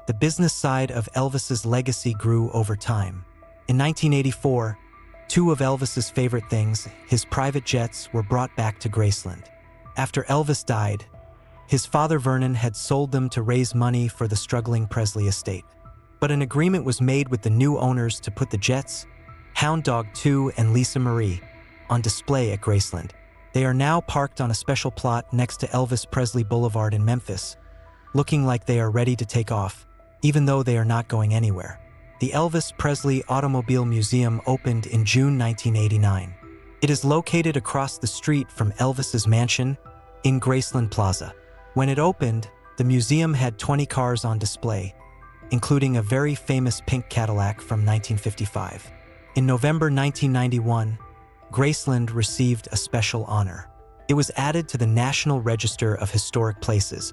The business side of Elvis's legacy grew over time. In 1984, two of Elvis's favorite things, his private jets, were brought back to Graceland. After Elvis died, his father Vernon had sold them to raise money for the struggling Presley estate. But an agreement was made with the new owners to put the jets, Hound Dog 2 and Lisa Marie, on display at Graceland. They are now parked on a special plot next to Elvis Presley Boulevard in Memphis, looking like they are ready to take off, even though they are not going anywhere. The Elvis Presley Automobile Museum opened in June 1989. It is located across the street from Elvis's mansion in Graceland Plaza. When it opened, the museum had 20 cars on display, including a very famous pink Cadillac from 1955. In November 1991, Graceland received a special honor. It was added to the National Register of Historic Places,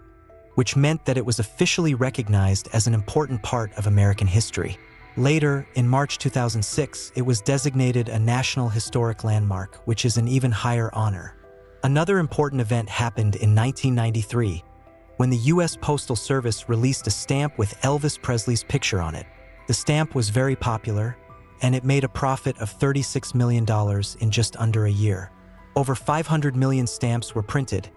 which meant that it was officially recognized as an important part of American history. Later, in March 2006, it was designated a National Historic Landmark, which is an even higher honor. Another important event happened in 1993, when the U.S. Postal Service released a stamp with Elvis Presley's picture on it. The stamp was very popular, and it made a profit of $36 million in just under a year. Over 500 million stamps were printed,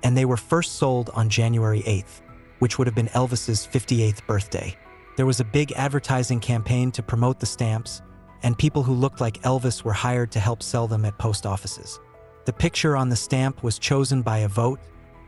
and they were first sold on January 8th, which would have been Elvis's 58th birthday. There was a big advertising campaign to promote the stamps, and people who looked like Elvis were hired to help sell them at post offices. The picture on the stamp was chosen by a vote,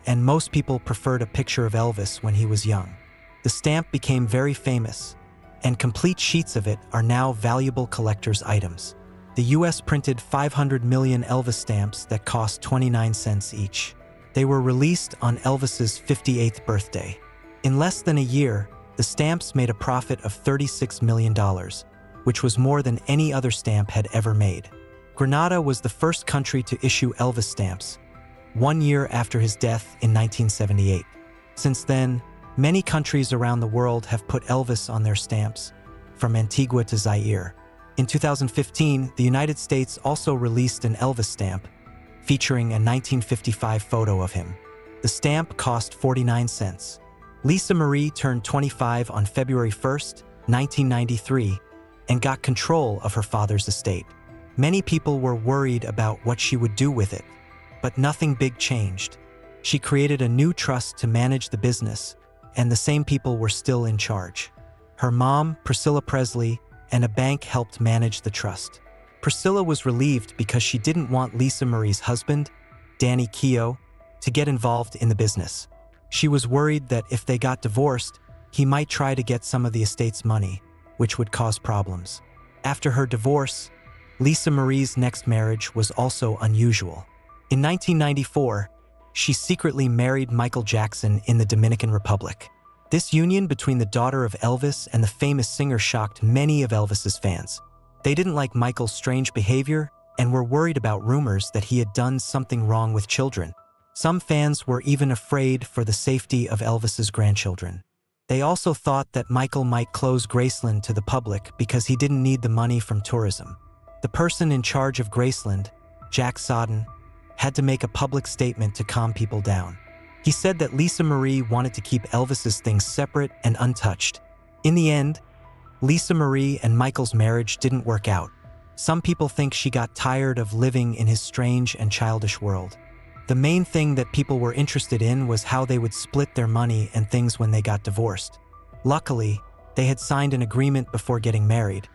and most people preferred a picture of Elvis when he was young. The stamp became very famous, and complete sheets of it are now valuable collector's items. The U.S. printed 500 million Elvis stamps that cost 29 cents each. They were released on Elvis's 58th birthday. In less than a year, the stamps made a profit of $36 million, which was more than any other stamp had ever made. Grenada was the first country to issue Elvis stamps, 1 year after his death in 1978. Since then, many countries around the world have put Elvis on their stamps, from Antigua to Zaire. In 2015, the United States also released an Elvis stamp, featuring a 1955 photo of him. The stamp cost 49 cents. Lisa Marie turned 25 on February 1st, 1993, and got control of her father's estate. Many people were worried about what she would do with it, but nothing big changed. She created a new trust to manage the business, and the same people were still in charge. Her mom, Priscilla Presley, and a bank helped manage the trust. Priscilla was relieved because she didn't want Lisa Marie's husband, Danny Keough, to get involved in the business. She was worried that if they got divorced, he might try to get some of the estate's money, which would cause problems. After her divorce, Lisa Marie's next marriage was also unusual. In 1994, she secretly married Michael Jackson in the Dominican Republic. This union between the daughter of Elvis and the famous singer shocked many of Elvis's fans. They didn't like Michael's strange behavior and were worried about rumors that he had done something wrong with children. Some fans were even afraid for the safety of Elvis's grandchildren. They also thought that Michael might close Graceland to the public because he didn't need the money from tourism. The person in charge of Graceland, Jack Sodden, had to make a public statement to calm people down. He said that Lisa Marie wanted to keep Elvis's things separate and untouched. In the end, Lisa Marie and Michael's marriage didn't work out. Some people think she got tired of living in his strange and childish world. The main thing that people were interested in was how they would split their money and things when they got divorced. Luckily, they had signed an agreement before getting married,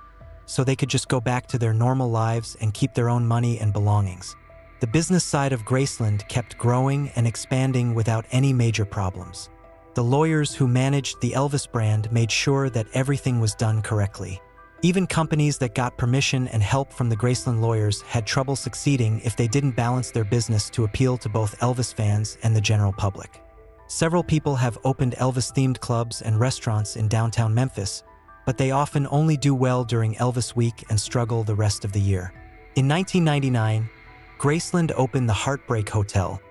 so they could just go back to their normal lives and keep their own money and belongings. The business side of Graceland kept growing and expanding without any major problems. The lawyers who managed the Elvis brand made sure that everything was done correctly. Even companies that got permission and help from the Graceland lawyers had trouble succeeding if they didn't balance their business to appeal to both Elvis fans and the general public. Several people have opened Elvis-themed clubs and restaurants in downtown Memphis, but they often only do well during Elvis week and struggle the rest of the year. In 1999, Graceland opened the Heartbreak Hotel,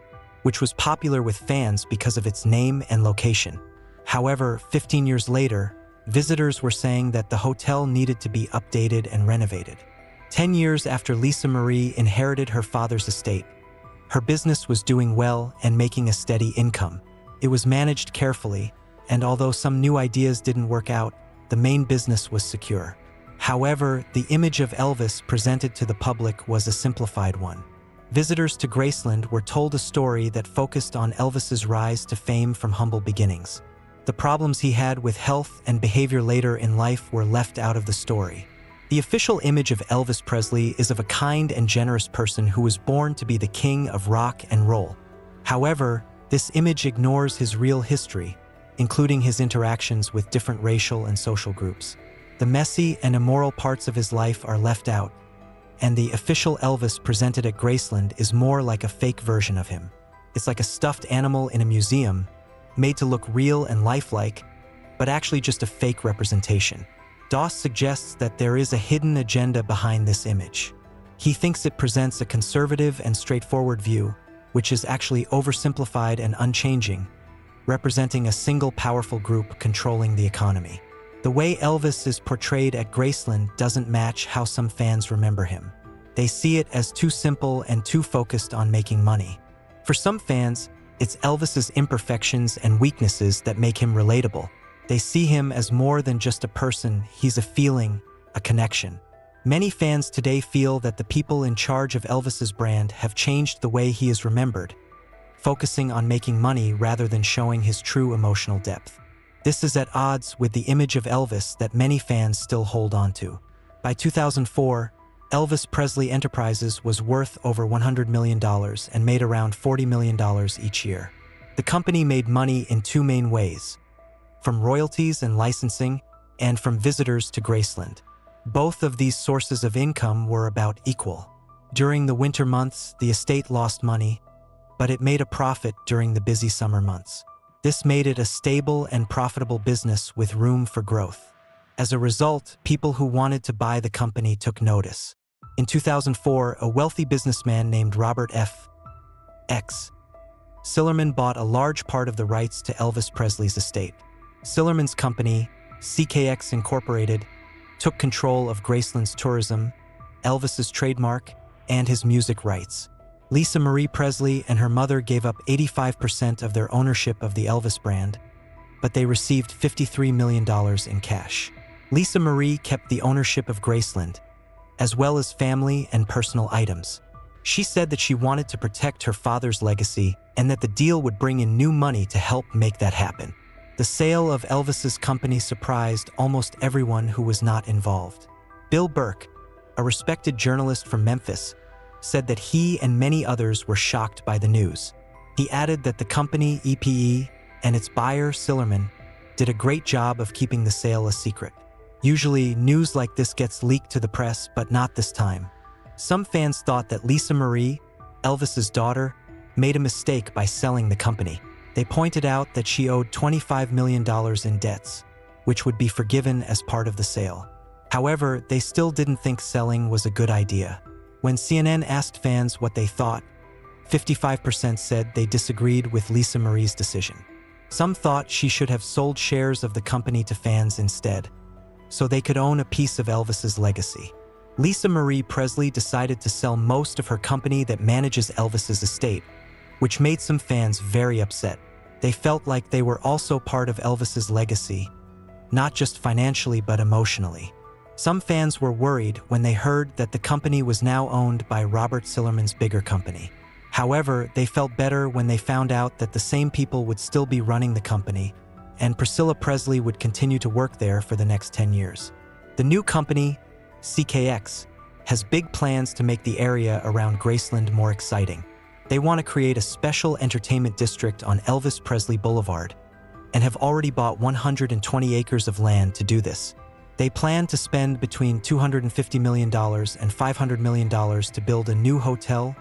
which was popular with fans because of its name and location. However, 15 years later, visitors were saying that the hotel needed to be updated and renovated. 10 years after Lisa Marie inherited her father's estate, her business was doing well and making a steady income. It was managed carefully, and although some new ideas didn't work out, the main business was secure. However, the image of Elvis presented to the public was a simplified one. Visitors to Graceland were told a story that focused on Elvis's rise to fame from humble beginnings. The problems he had with health and behavior later in life were left out of the story. The official image of Elvis Presley is of a kind and generous person who was born to be the king of rock and roll. However, this image ignores his real history, including his interactions with different racial and social groups. The messy and immoral parts of his life are left out, and the official Elvis presented at Graceland is more like a fake version of him. It's like a stuffed animal in a museum, made to look real and lifelike, but actually just a fake representation. Doss suggests that there is a hidden agenda behind this image. He thinks it presents a conservative and straightforward view, which is actually oversimplified and unchanging, representing a single powerful group controlling the economy. The way Elvis is portrayed at Graceland doesn't match how some fans remember him. They see it as too simple and too focused on making money. For some fans, it's Elvis's imperfections and weaknesses that make him relatable. They see him as more than just a person, he's a feeling, a connection. Many fans today feel that the people in charge of Elvis's brand have changed the way he is remembered, focusing on making money rather than showing his true emotional depth. This is at odds with the image of Elvis that many fans still hold on to. By 2004, Elvis Presley Enterprises was worth over $100 million and made around $40 million each year. The company made money in two main ways: from royalties and licensing, and from visitors to Graceland. Both of these sources of income were about equal. During the winter months, the estate lost money, but it made a profit during the busy summer months. This made it a stable and profitable business with room for growth. As a result, people who wanted to buy the company took notice. In 2004, a wealthy businessman named Robert F. X. Sillerman bought a large part of the rights to Elvis Presley's estate. Sillerman's company, CKX Incorporated, took control of Graceland's tourism, Elvis's trademark, and his music rights. Lisa Marie Presley and her mother gave up 85% of their ownership of the Elvis brand, but they received $53 million in cash. Lisa Marie kept the ownership of Graceland, as well as family and personal items. She said that she wanted to protect her father's legacy and that the deal would bring in new money to help make that happen. The sale of Elvis's company surprised almost everyone who was not involved. Bill Burke, a respected journalist from Memphis, said that he and many others were shocked by the news. He added that the company, EPE, and its buyer, Sillerman, did a great job of keeping the sale a secret. Usually, news like this gets leaked to the press, but not this time. Some fans thought that Lisa Marie, Elvis's daughter, made a mistake by selling the company. They pointed out that she owed $25 million in debts, which would be forgiven as part of the sale. However, they still didn't think selling was a good idea. When CNN asked fans what they thought, 55% said they disagreed with Lisa Marie's decision. Some thought she should have sold shares of the company to fans instead, so they could own a piece of Elvis's legacy. Lisa Marie Presley decided to sell most of her company that manages Elvis's estate, which made some fans very upset. They felt like they were also part of Elvis's legacy, not just financially but emotionally. Some fans were worried when they heard that the company was now owned by Robert Sillerman's bigger company. However, they felt better when they found out that the same people would still be running the company, and Priscilla Presley would continue to work there for the next 10 years. The new company, CKX, has big plans to make the area around Graceland more exciting. They want to create a special entertainment district on Elvis Presley Boulevard, and have already bought 120 acres of land to do this. They plan to spend between $250 million and $500 million to build a new hotel,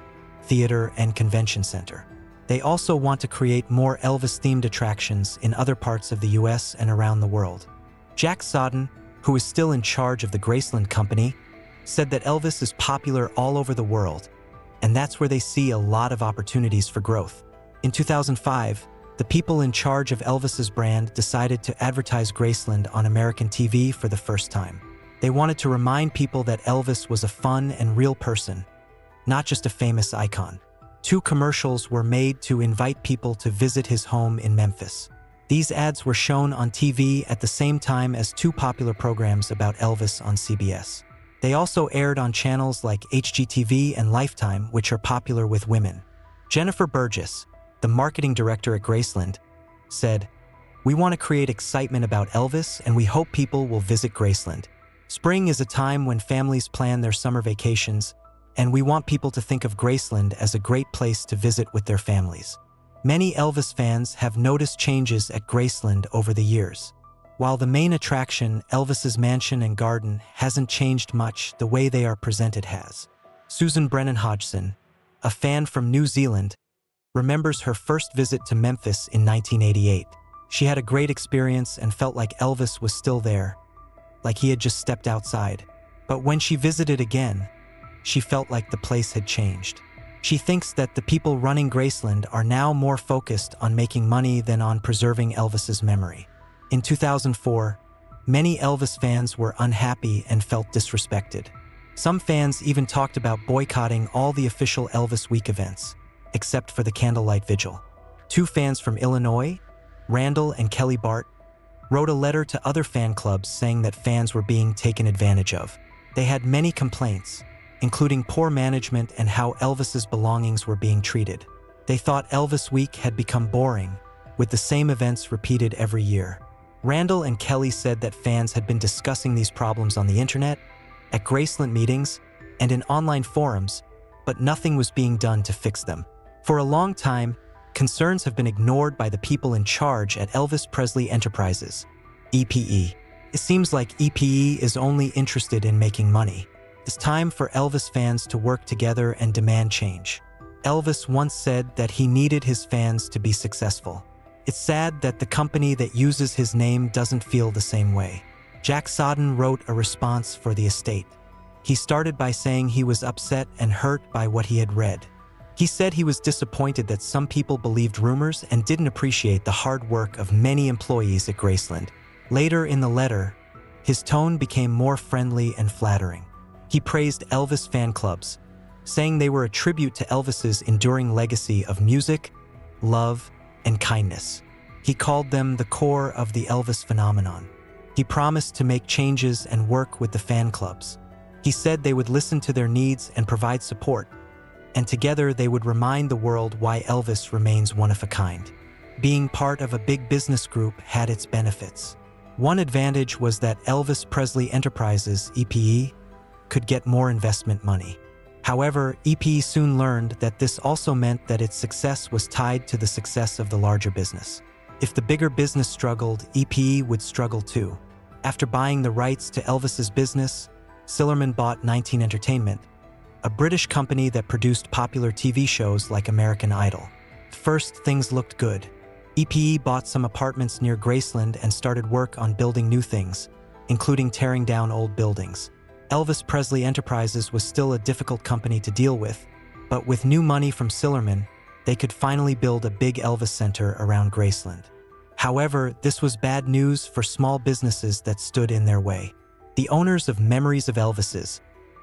theater, and convention center. They also want to create more Elvis-themed attractions in other parts of the US and around the world. Jack Sodden, who is still in charge of the Graceland company, said that Elvis is popular all over the world, and that's where they see a lot of opportunities for growth. In 2005, the people in charge of Elvis's brand decided to advertise Graceland on American TV for the first time. They wanted to remind people that Elvis was a fun and real person, not just a famous icon. 2 commercials were made to invite people to visit his home in Memphis. These ads were shown on TV at the same time as two popular programs about Elvis on CBS. They also aired on channels like HGTV and Lifetime, which are popular with women. Jennifer Burgess, the marketing director at Graceland, said, "We want to create excitement about Elvis, and we hope people will visit Graceland. Spring is a time when families plan their summer vacations, and we want people to think of Graceland as a great place to visit with their families." Many Elvis fans have noticed changes at Graceland over the years. While the main attraction, Elvis's mansion and garden, hasn't changed much, the way they are presented has. Susan Brennan Hodgson, a fan from New Zealand, remembers her first visit to Memphis in 1988. She had a great experience and felt like Elvis was still there, like he had just stepped outside. But when she visited again, she felt like the place had changed. She thinks that the people running Graceland are now more focused on making money than on preserving Elvis's memory. In 2004, many Elvis fans were unhappy and felt disrespected. Some fans even talked about boycotting all the official Elvis Week events, except for the candlelight vigil. Two fans from Illinois, Randall and Kelly Bart, wrote a letter to other fan clubs saying that fans were being taken advantage of. They had many complaints, including poor management and how Elvis's belongings were being treated. They thought Elvis Week had become boring, with the same events repeated every year. Randall and Kelly said that fans had been discussing these problems on the internet, at Graceland meetings, and in online forums, but nothing was being done to fix them. For a long time, concerns have been ignored by the people in charge at Elvis Presley Enterprises, EPE. It seems like EPE is only interested in making money. It's time for Elvis fans to work together and demand change. Elvis once said that he needed his fans to be successful. It's sad that the company that uses his name doesn't feel the same way. Jack Sodden wrote a response for the estate. He started by saying he was upset and hurt by what he had read. He said he was disappointed that some people believed rumors and didn't appreciate the hard work of many employees at Graceland. Later in the letter, his tone became more friendly and flattering. He praised Elvis fan clubs, saying they were a tribute to Elvis's enduring legacy of music, love, and kindness. He called them the core of the Elvis phenomenon. He promised to make changes and work with the fan clubs. He said they would listen to their needs and provide support, and together they would remind the world why Elvis remains one of a kind. Being part of a big business group had its benefits. One advantage was that Elvis Presley Enterprises, EPE, could get more investment money. However, EPE soon learned that this also meant that its success was tied to the success of the larger business. If the bigger business struggled, EPE would struggle too. After buying the rights to Elvis's business, Sillerman bought 19 Entertainment, a British company that produced popular TV shows like American Idol. First, things looked good. EPE bought some apartments near Graceland and started work on building new things, including tearing down old buildings. Elvis Presley Enterprises was still a difficult company to deal with, but with new money from Sillerman, they could finally build a big Elvis center around Graceland. However, this was bad news for small businesses that stood in their way. The owners of Memories of Elvis's,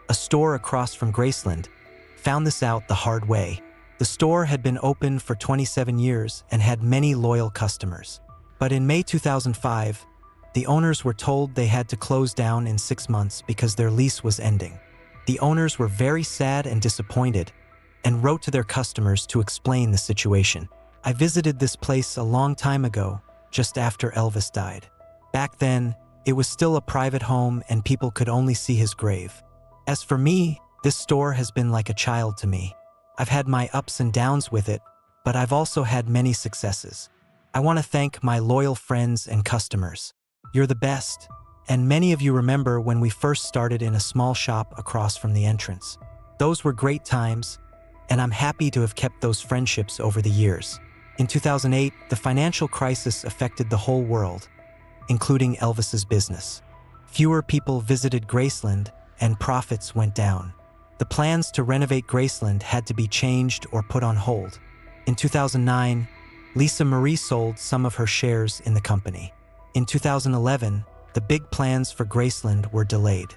a store across from Graceland, found this out the hard way. The store had been open for 27 years and had many loyal customers. But in May 2005, the owners were told they had to close down in 6 months because their lease was ending. The owners were very sad and disappointed and wrote to their customers to explain the situation. "I visited this place a long time ago, just after Elvis died. Back then, it was still a private home and people could only see his grave. As for me, this store has been like a child to me. I've had my ups and downs with it, but I've also had many successes. I want to thank my loyal friends and customers. You're the best, and many of you remember when we first started in a small shop across from the entrance. Those were great times, and I'm happy to have kept those friendships over the years." In 2008, the financial crisis affected the whole world, including Elvis's business. Fewer people visited Graceland, and profits went down. The plans to renovate Graceland had to be changed or put on hold. In 2009, Lisa Marie sold some of her shares in the company. In 2011, the big plans for Graceland were delayed.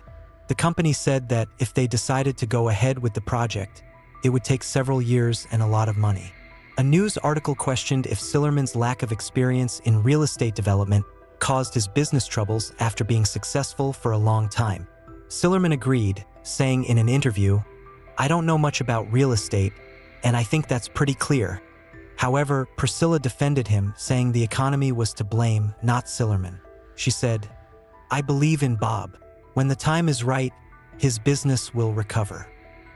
The company said that if they decided to go ahead with the project, it would take several years and a lot of money. A news article questioned if Sillerman's lack of experience in real estate development caused his business troubles after being successful for a long time. Sillerman agreed, saying in an interview, "I don't know much about real estate, and I think that's pretty clear." However, Priscilla defended him, saying the economy was to blame, not Sillerman. She said, "I believe in Bob. When the time is right, his business will recover."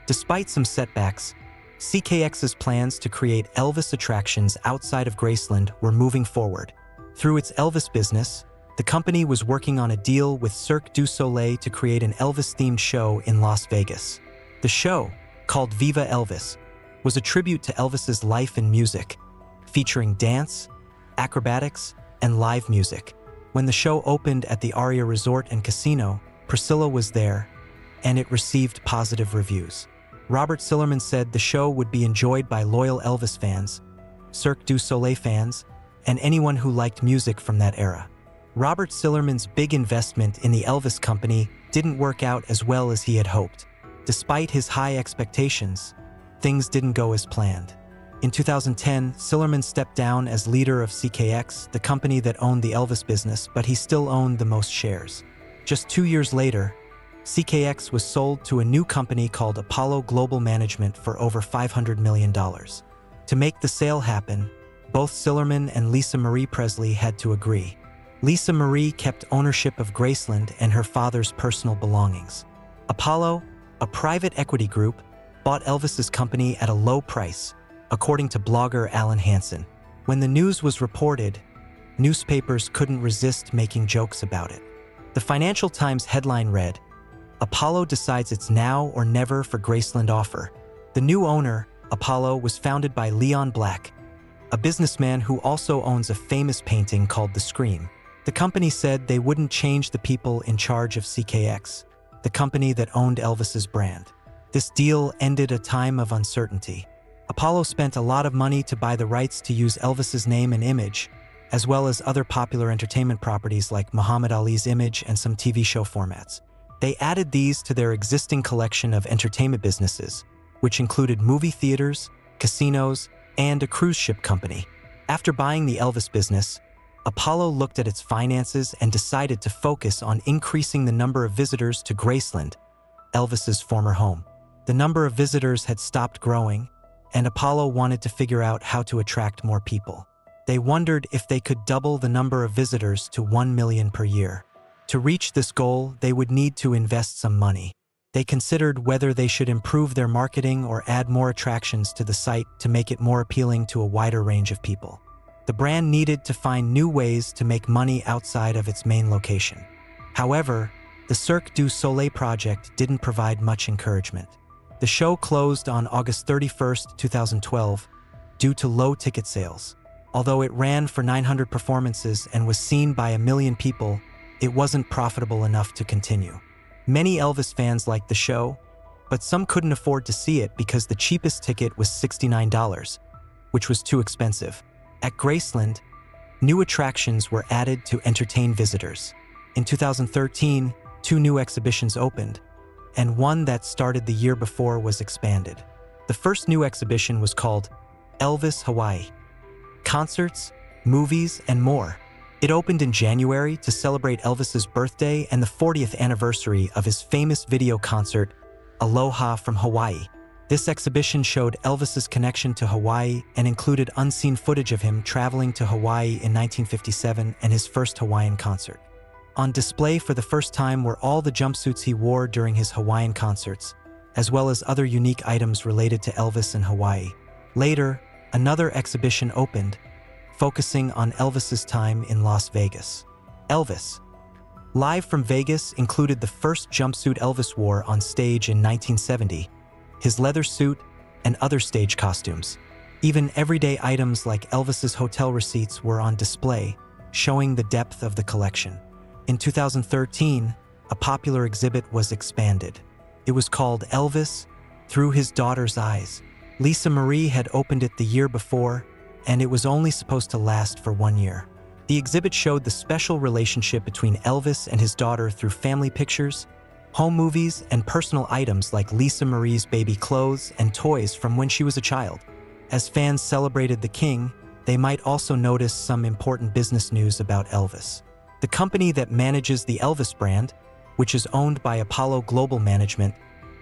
Despite some setbacks, CKX's plans to create Elvis attractions outside of Graceland were moving forward. Through its Elvis business, the company was working on a deal with Cirque du Soleil to create an Elvis-themed show in Las Vegas. The show, called Viva Elvis, was a tribute to Elvis's life and music, featuring dance, acrobatics, and live music. When the show opened at the Aria Resort and Casino, Priscilla was there, and it received positive reviews. Robert Sillerman said the show would be enjoyed by loyal Elvis fans, Cirque du Soleil fans, and anyone who liked music from that era. Robert Sillerman's big investment in the Elvis Company didn't work out as well as he had hoped. Despite his high expectations, things didn't go as planned. In 2010, Sillerman stepped down as leader of CKX, the company that owned the Elvis business, but he still owned the most shares. Just 2 years later, CKX was sold to a new company called Apollo Global Management for over $500 million. To make the sale happen, both Sillerman and Lisa Marie Presley had to agree. Lisa Marie kept ownership of Graceland and her father's personal belongings. Apollo, a private equity group, bought Elvis's company at a low price, according to blogger Alan Hansen. When the news was reported, newspapers couldn't resist making jokes about it. The Financial Times headline read, "Apollo decides it's now or never for Graceland offer." The new owner, Apollo, was founded by Leon Black, a businessman who also owns a famous painting called The Scream. The company said they wouldn't change the people in charge of CKX, the company that owned Elvis's brand. This deal ended a time of uncertainty. Apollo spent a lot of money to buy the rights to use Elvis's name and image, as well as other popular entertainment properties like Muhammad Ali's image and some TV show formats. They added these to their existing collection of entertainment businesses, which included movie theaters, casinos, and a cruise ship company. After buying the Elvis business, Apollo looked at its finances and decided to focus on increasing the number of visitors to Graceland, Elvis's former home. The number of visitors had stopped growing, and Apollo wanted to figure out how to attract more people. They wondered if they could double the number of visitors to 1 million per year. To reach this goal, they would need to invest some money. They considered whether they should improve their marketing or add more attractions to the site to make it more appealing to a wider range of people. The brand needed to find new ways to make money outside of its main location. However, the Cirque du Soleil project didn't provide much encouragement. The show closed on August 31, 2012, due to low ticket sales. Although it ran for 900 performances and was seen by 1 million people, it wasn't profitable enough to continue. Many Elvis fans liked the show, but some couldn't afford to see it because the cheapest ticket was $69, which was too expensive. At Graceland, new attractions were added to entertain visitors. In 2013, 2 new exhibitions opened, and one that started the year before was expanded. The first new exhibition was called Elvis Hawaii: Concerts, Movies, and More. It opened in January to celebrate Elvis's birthday and the 40th anniversary of his famous video concert, Aloha from Hawaii. This exhibition showed Elvis's connection to Hawaii and included unseen footage of him traveling to Hawaii in 1957 and his first Hawaiian concert. On display for the first time were all the jumpsuits he wore during his Hawaiian concerts, as well as other unique items related to Elvis and Hawaii. Later, another exhibition opened, focusing on Elvis's time in Las Vegas. Elvis. Live from Vegas included the first jumpsuit Elvis wore on stage in 1970, his leather suit, and other stage costumes. Even everyday items like Elvis's hotel receipts were on display, showing the depth of the collection. In 2013, a popular exhibit was expanded. It was called Elvis Through His Daughter's Eyes. Lisa Marie had opened it the year before, and it was only supposed to last for 1 year. The exhibit showed the special relationship between Elvis and his daughter through family pictures, home movies, and personal items like Lisa Marie's baby clothes and toys from when she was a child. As fans celebrated the king, they might also notice some important business news about Elvis. The company that manages the Elvis brand, which is owned by Apollo Global Management,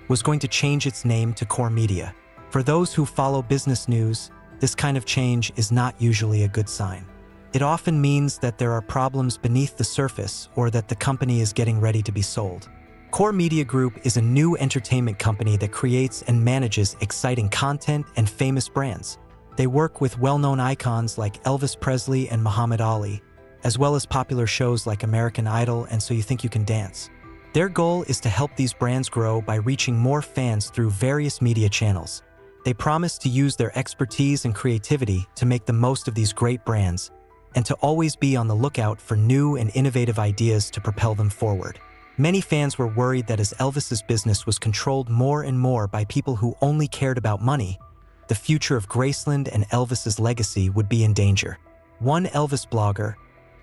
was going to change its name to Core Media. For those who follow business news, this kind of change is not usually a good sign. It often means that there are problems beneath the surface or that the company is getting ready to be sold. Core Media Group is a new entertainment company that creates and manages exciting content and famous brands. They work with well-known icons like Elvis Presley and Muhammad Ali, as well as popular shows like American Idol and So You Think You Can Dance. Their goal is to help these brands grow by reaching more fans through various media channels. They promise to use their expertise and creativity to make the most of these great brands and to always be on the lookout for new and innovative ideas to propel them forward. Many fans were worried that as Elvis's business was controlled more and more by people who only cared about money, the future of Graceland and Elvis's legacy would be in danger. One Elvis blogger,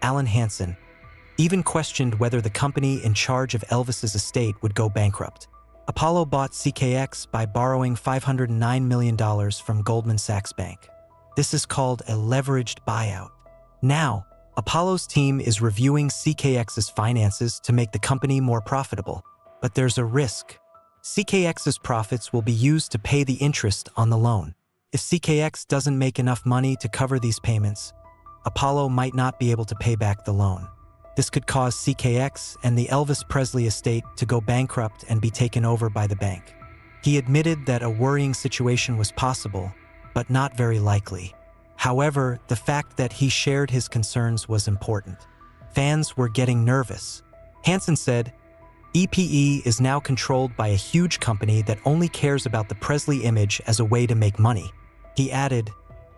Alan Hansen, even questioned whether the company in charge of Elvis's estate would go bankrupt. Apollo bought CKX by borrowing $509 million from Goldman Sachs Bank. This is called a leveraged buyout. Now, Apollo's team is reviewing CKX's finances to make the company more profitable. But there's a risk. CKX's profits will be used to pay the interest on the loan. If CKX doesn't make enough money to cover these payments, Apollo might not be able to pay back the loan. This could cause CKX and the Elvis Presley estate to go bankrupt and be taken over by the bank. He admitted that a worrying situation was possible, but not very likely. However, the fact that he shared his concerns was important. Fans were getting nervous. Hansen said, "EPE is now controlled by a huge company that only cares about the Presley image as a way to make money." He added,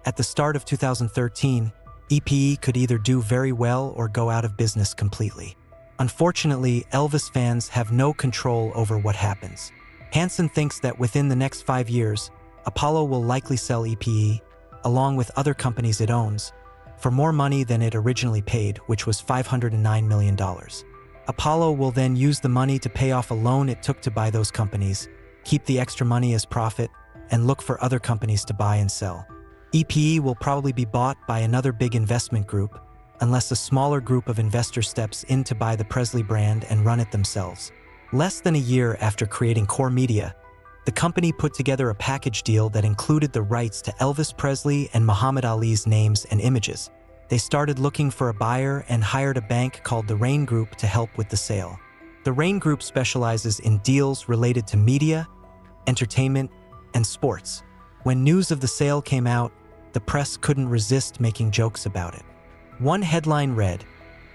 "At the start of 2013, EPE could either do very well or go out of business completely. Unfortunately, Elvis fans have no control over what happens." Hansen thinks that within the next 5 years, Apollo will likely sell EPE, along with other companies it owns, for more money than it originally paid, which was $509 million. Apollo will then use the money to pay off a loan it took to buy those companies, keep the extra money as profit, and look for other companies to buy and sell. EPE will probably be bought by another big investment group, unless a smaller group of investors steps in to buy the Presley brand and run it themselves. Less than a year after creating Core Media, the company put together a package deal that included the rights to Elvis Presley and Muhammad Ali's names and images. They started looking for a buyer and hired a bank called the Rain Group to help with the sale. The Rain Group specializes in deals related to media, entertainment, and sports. When news of the sale came out, the press couldn't resist making jokes about it. One headline read,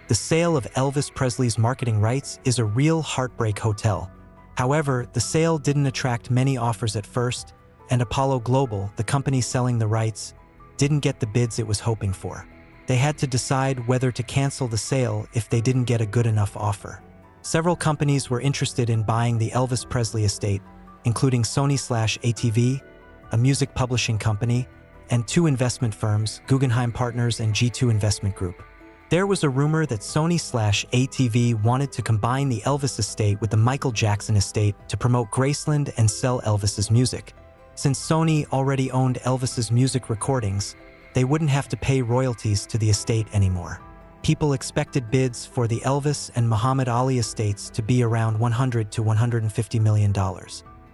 "The sale of Elvis Presley's marketing rights is a real heartbreak hotel." However, the sale didn't attract many offers at first, and Apollo Global, the company selling the rights, didn't get the bids it was hoping for. They had to decide whether to cancel the sale if they didn't get a good enough offer. Several companies were interested in buying the Elvis Presley estate, including Sony/ATV, a music publishing company, and 2 investment firms, Guggenheim Partners and G2 Investment Group. There was a rumor that Sony/ATV wanted to combine the Elvis estate with the Michael Jackson estate to promote Graceland and sell Elvis's music. Since Sony already owned Elvis's music recordings, they wouldn't have to pay royalties to the estate anymore. People expected bids for the Elvis and Muhammad Ali estates to be around $100 to $150 million.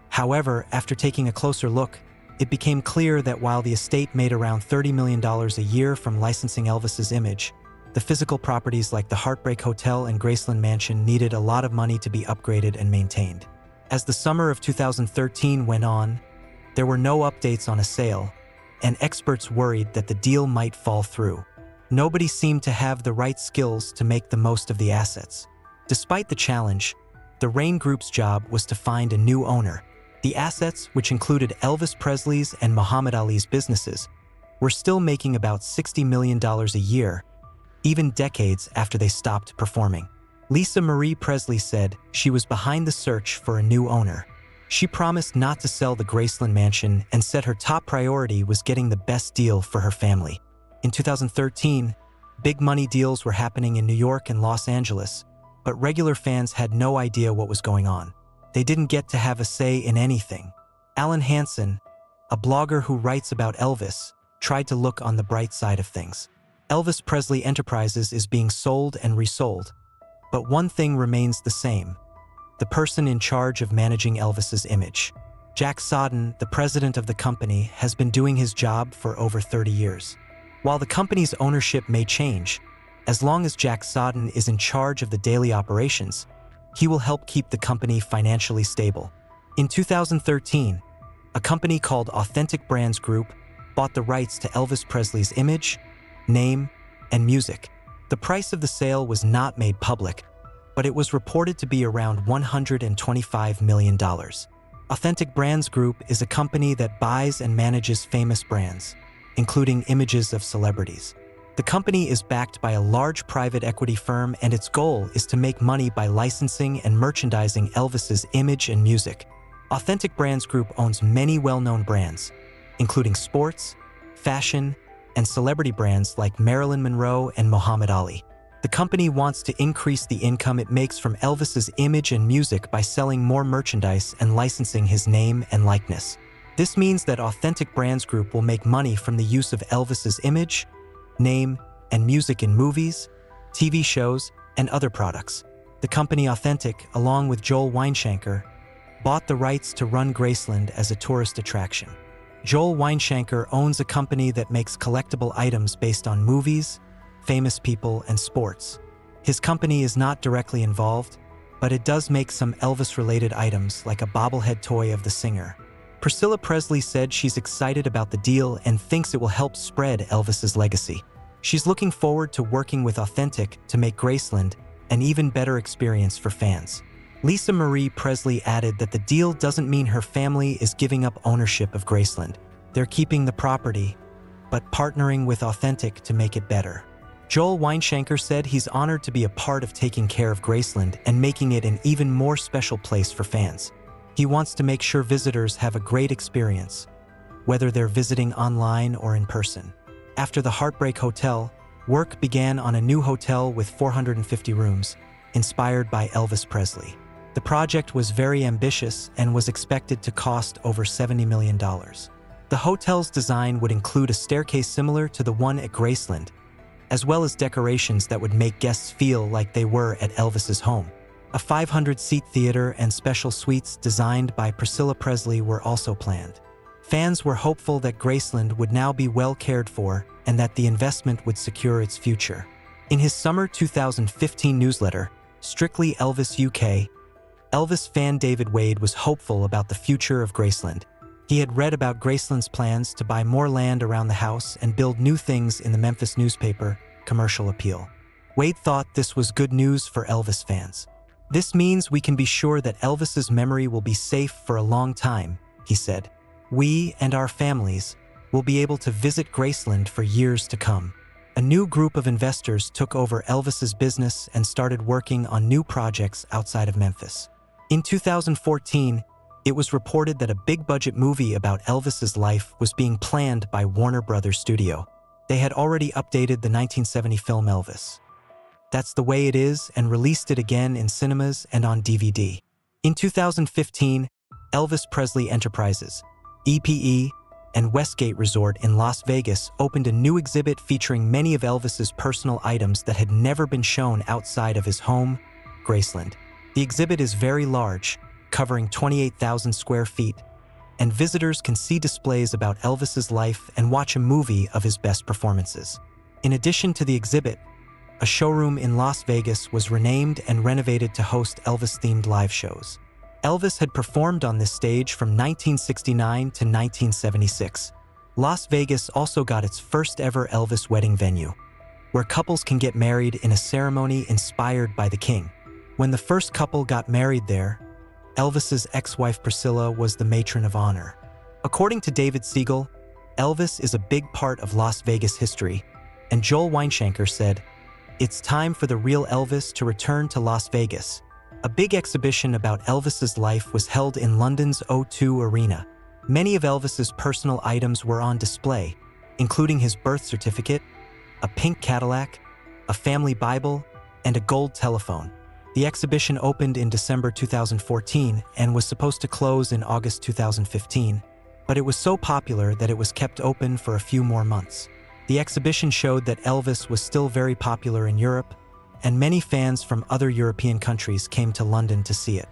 However, after taking a closer look, it became clear that while the estate made around $30 million a year from licensing Elvis's image, the physical properties like the Heartbreak Hotel and Graceland Mansion needed a lot of money to be upgraded and maintained. As the summer of 2013 went on, there were no updates on a sale, and experts worried that the deal might fall through. Nobody seemed to have the right skills to make the most of the assets. Despite the challenge, the Rain Group's job was to find a new owner. The assets, which included Elvis Presley's and Muhammad Ali's businesses, were still making about $60 million a year, even decades after they stopped performing. Lisa Marie Presley said she was behind the search for a new owner. She promised not to sell the Graceland Mansion and said her top priority was getting the best deal for her family. In 2013, big money deals were happening in New York and Los Angeles, but regular fans had no idea what was going on. They didn't get to have a say in anything. Alan Hansen, a blogger who writes about Elvis, tried to look on the bright side of things. Elvis Presley Enterprises is being sold and resold, but one thing remains the same: the person in charge of managing Elvis's image. Jack Sodden, the president of the company, has been doing his job for over 30 years. While the company's ownership may change, as long as Jack Sodden is in charge of the daily operations, he will help keep the company financially stable. In 2013, a company called Authentic Brands Group bought the rights to Elvis Presley's image, name, and music. The price of the sale was not made public, but it was reported to be around $125 million. Authentic Brands Group is a company that buys and manages famous brands, including images of celebrities. The company is backed by a large private equity firm, and its goal is to make money by licensing and merchandising Elvis's image and music. Authentic Brands Group owns many well-known brands, including sports, fashion, and celebrity brands like Marilyn Monroe and Muhammad Ali. The company wants to increase the income it makes from Elvis's image and music by selling more merchandise and licensing his name and likeness. This means that Authentic Brands Group will make money from the use of Elvis's image, name, and music in movies, TV shows, and other products. The company Authentic, along with Joel Weinshanker, bought the rights to run Graceland as a tourist attraction. Joel Weinshanker owns a company that makes collectible items based on movies, famous people, and sports. His company is not directly involved, but it does make some Elvis-related items like a bobblehead toy of the singer. Priscilla Presley said she's excited about the deal and thinks it will help spread Elvis's legacy. She's looking forward to working with Authentic to make Graceland an even better experience for fans. Lisa Marie Presley added that the deal doesn't mean her family is giving up ownership of Graceland. They're keeping the property, but partnering with Authentic to make it better. Joel Weinshanker said he's honored to be a part of taking care of Graceland and making it an even more special place for fans. He wants to make sure visitors have a great experience, whether they're visiting online or in person. After the Heartbreak Hotel, work began on a new hotel with 450 rooms, inspired by Elvis Presley. The project was very ambitious and was expected to cost over $70 million. The hotel's design would include a staircase similar to the one at Graceland, as well as decorations that would make guests feel like they were at Elvis's home. A 500-seat theater and special suites designed by Priscilla Presley were also planned. Fans were hopeful that Graceland would now be well cared for and that the investment would secure its future. In his summer 2015 newsletter, Strictly Elvis UK, Elvis fan David Wade was hopeful about the future of Graceland. He had read about Graceland's plans to buy more land around the house and build new things in the Memphis newspaper, Commercial Appeal. Wade thought this was good news for Elvis fans. "This means we can be sure that Elvis's memory will be safe for a long time," he said. "We and our families will be able to visit Graceland for years to come." A new group of investors took over Elvis's business and started working on new projects outside of Memphis. In 2014, it was reported that a big-budget movie about Elvis's life was being planned by Warner Brothers Studio. They had already updated the 1970 film Elvis, That's the Way It Is, and released it again in cinemas and on DVD. In 2015, Elvis Presley Enterprises, EPE, and Westgate Resort in Las Vegas opened a new exhibit featuring many of Elvis's personal items that had never been shown outside of his home, Graceland. The exhibit is very large, covering 28,000 square feet, and visitors can see displays about Elvis's life and watch a movie of his best performances. In addition to the exhibit, a showroom in Las Vegas was renamed and renovated to host Elvis-themed live shows. Elvis had performed on this stage from 1969 to 1976. Las Vegas also got its first ever Elvis wedding venue, where couples can get married in a ceremony inspired by the king. When the first couple got married there, Elvis's ex-wife Priscilla was the matron of honor. According to David Siegel, Elvis is a big part of Las Vegas history, and Joel Weinshanker said, "It's time for the real Elvis to return to Las Vegas." A big exhibition about Elvis's life was held in London's O2 Arena. Many of Elvis's personal items were on display, including his birth certificate, a pink Cadillac, a family Bible, and a gold telephone. The exhibition opened in December 2014 and was supposed to close in August 2015, but it was so popular that it was kept open for a few more months. The exhibition showed that Elvis was still very popular in Europe, and many fans from other European countries came to London to see it.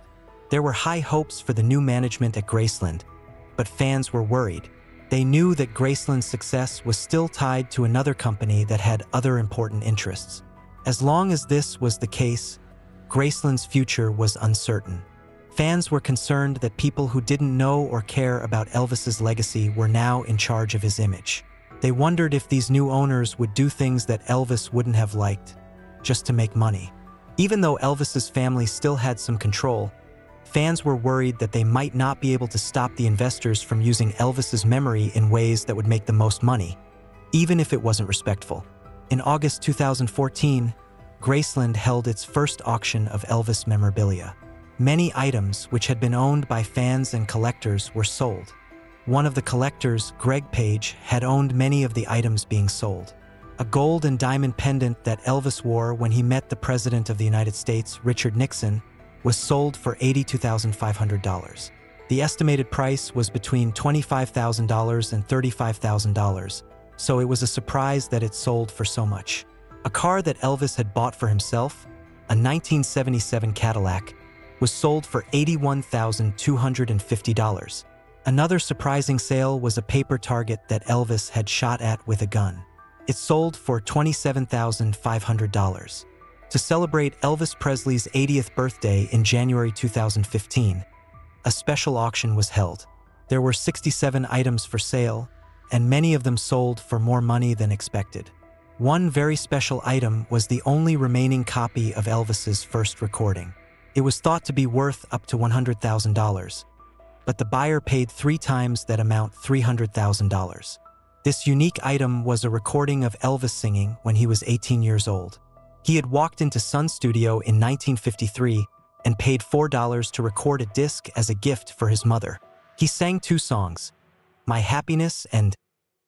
There were high hopes for the new management at Graceland, but fans were worried. They knew that Graceland's success was still tied to another company that had other important interests. As long as this was the case, Graceland's future was uncertain. Fans were concerned that people who didn't know or care about Elvis's legacy were now in charge of his image. They wondered if these new owners would do things that Elvis wouldn't have liked, just to make money. Even though Elvis's family still had some control, fans were worried that they might not be able to stop the investors from using Elvis's memory in ways that would make the most money, even if it wasn't respectful. In August 2014, Graceland held its first auction of Elvis memorabilia. Many items which had been owned by fans and collectors were sold. One of the collectors, Greg Page, had owned many of the items being sold. A gold and diamond pendant that Elvis wore when he met the President of the United States, Richard Nixon, was sold for $82,500. The estimated price was between $25,000 and $35,000, so it was a surprise that it sold for so much. A car that Elvis had bought for himself, a 1977 Cadillac, was sold for $81,250. Another surprising sale was a paper target that Elvis had shot at with a gun. It sold for $27,500. To celebrate Elvis Presley's 80th birthday in January 2015, a special auction was held. There were 67 items for sale, and many of them sold for more money than expected. One very special item was the only remaining copy of Elvis's first recording. It was thought to be worth up to $100,000, but the buyer paid 3 times that amount, $300,000. This unique item was a recording of Elvis singing when he was 18 years old. He had walked into Sun Studio in 1953 and paid $4 to record a disc as a gift for his mother. He sang 2 songs, My Happiness and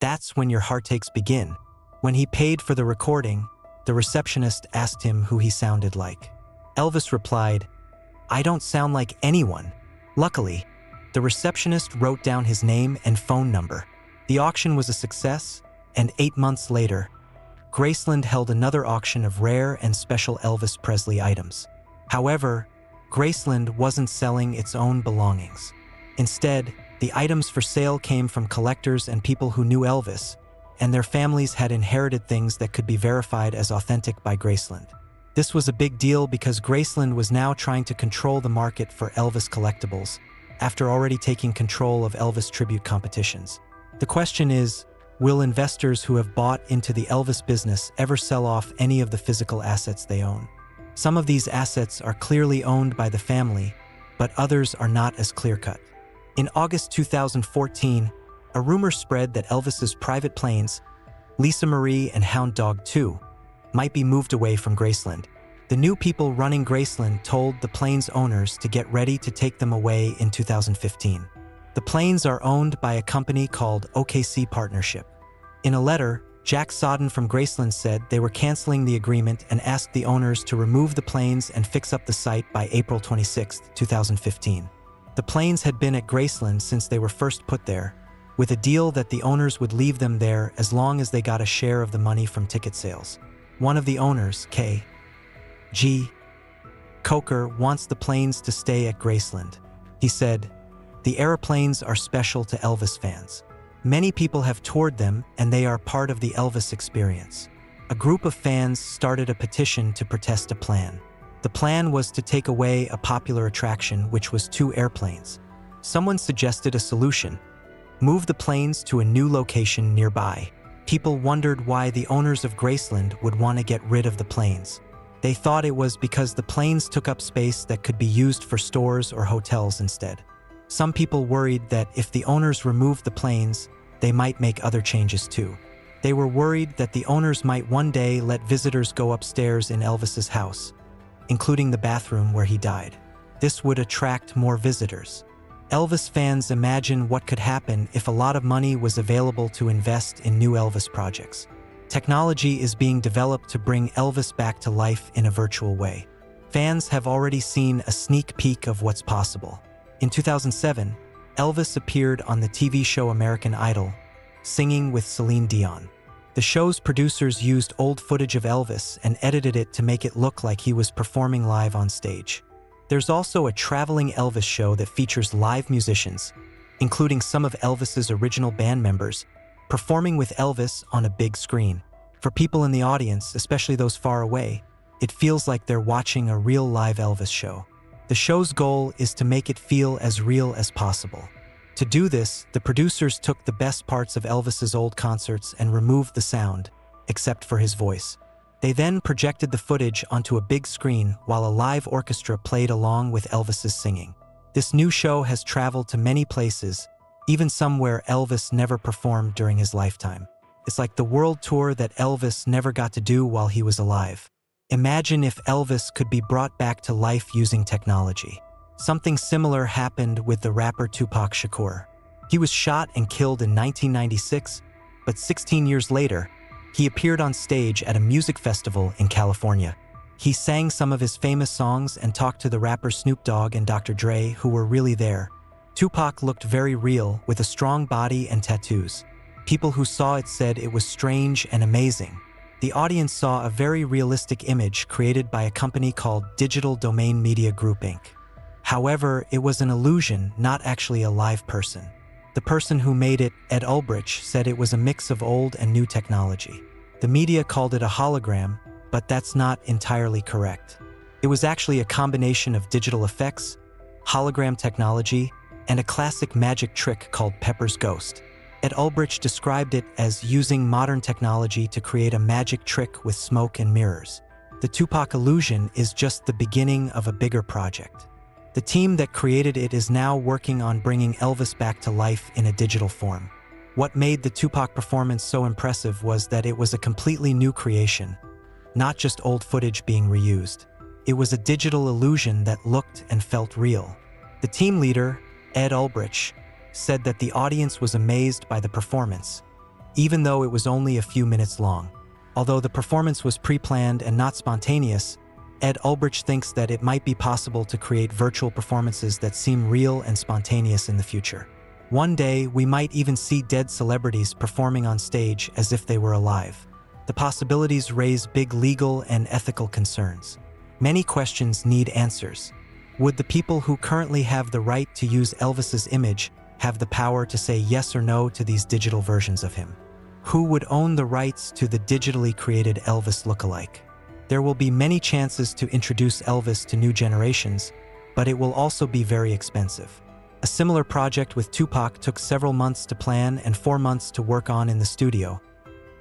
That's When Your Heartaches Begin. When he paid for the recording, the receptionist asked him who he sounded like. Elvis replied, I don't sound like anyone. Luckily, the receptionist wrote down his name and phone number. The auction was a success, and 8 months later, Graceland held another auction of rare and special Elvis Presley items. However, Graceland wasn't selling its own belongings. Instead, the items for sale came from collectors and people who knew Elvis, and their families had inherited things that could be verified as authentic by Graceland. This was a big deal because Graceland was now trying to control the market for Elvis collectibles, after already taking control of Elvis tribute competitions. The question is, will investors who have bought into the Elvis business ever sell off any of the physical assets they own? Some of these assets are clearly owned by the family, but others are not as clear-cut. In August 2014, a rumor spread that Elvis's private planes, Lisa Marie and Hound Dog 2, might be moved away from Graceland. The new people running Graceland told the plane's owners to get ready to take them away in 2015. The planes are owned by a company called OKC Partnership. In a letter, Jack Sodden from Graceland said they were canceling the agreement and asked the owners to remove the planes and fix up the site by April 26, 2015. The planes had been at Graceland since they were first put there, with a deal that the owners would leave them there as long as they got a share of the money from ticket sales. One of the owners, K.G. Coker, wants the planes to stay at Graceland. He said, the airplanes are special to Elvis fans. Many people have toured them and they are part of the Elvis experience. A group of fans started a petition to protest a plan. The plan was to take away a popular attraction, which was 2 airplanes. Someone suggested a solution: move the planes to a new location nearby. People wondered why the owners of Graceland would want to get rid of the planes. They thought it was because the planes took up space that could be used for stores or hotels instead. Some people worried that if the owners removed the planes, they might make other changes too. They were worried that the owners might one day let visitors go upstairs in Elvis's house, including the bathroom where he died. This would attract more visitors. Elvis fans imagine what could happen if a lot of money was available to invest in new Elvis projects. Technology is being developed to bring Elvis back to life in a virtual way. Fans have already seen a sneak peek of what's possible. In 2007, Elvis appeared on the TV show American Idol, singing with Celine Dion. The show's producers used old footage of Elvis and edited it to make it look like he was performing live on stage. There's also a traveling Elvis show that features live musicians, including some of Elvis's original band members, performing with Elvis on a big screen. For people in the audience, especially those far away, it feels like they're watching a real live Elvis show. The show's goal is to make it feel as real as possible. To do this, the producers took the best parts of Elvis's old concerts and removed the sound, except for his voice. They then projected the footage onto a big screen while a live orchestra played along with Elvis's singing. This new show has traveled to many places, even some where Elvis never performed during his lifetime. It's like the world tour that Elvis never got to do while he was alive. Imagine if Elvis could be brought back to life using technology. Something similar happened with the rapper Tupac Shakur. He was shot and killed in 1996, but 16 years later, he appeared on stage at a music festival in California. He sang some of his famous songs and talked to the rappers Snoop Dogg and Dr. Dre, who were really there. Tupac looked very real, with a strong body and tattoos. People who saw it said it was strange and amazing. The audience saw a very realistic image created by a company called Digital Domain Media Group Inc. However, it was an illusion, not actually a live person. The person who made it, Ed Ulbrich, said it was a mix of old and new technology. The media called it a hologram, but that's not entirely correct. It was actually a combination of digital effects, hologram technology, and a classic magic trick called Pepper's Ghost. Ed Ulbrich described it as using modern technology to create a magic trick with smoke and mirrors. The Tupac illusion is just the beginning of a bigger project. The team that created it is now working on bringing Elvis back to life in a digital form. What made the Tupac performance so impressive was that it was a completely new creation, not just old footage being reused. It was a digital illusion that looked and felt real. The team leader, Ed Ulbrich, said that the audience was amazed by the performance, even though it was only a few minutes long. Although the performance was pre-planned and not spontaneous, Ed Ulbrich thinks that it might be possible to create virtual performances that seem real and spontaneous in the future. One day, we might even see dead celebrities performing on stage as if they were alive. The possibilities raise big legal and ethical concerns. Many questions need answers. Would the people who currently have the right to use Elvis's image have the power to say yes or no to these digital versions of him? Who would own the rights to the digitally created Elvis lookalike? There will be many chances to introduce Elvis to new generations, but it will also be very expensive. A similar project with Tupac took several months to plan and 4 months to work on in the studio,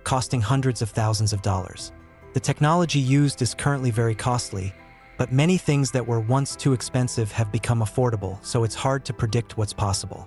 costing hundreds of thousands of dollars. The technology used is currently very costly, but many things that were once too expensive have become affordable, so it's hard to predict what's possible.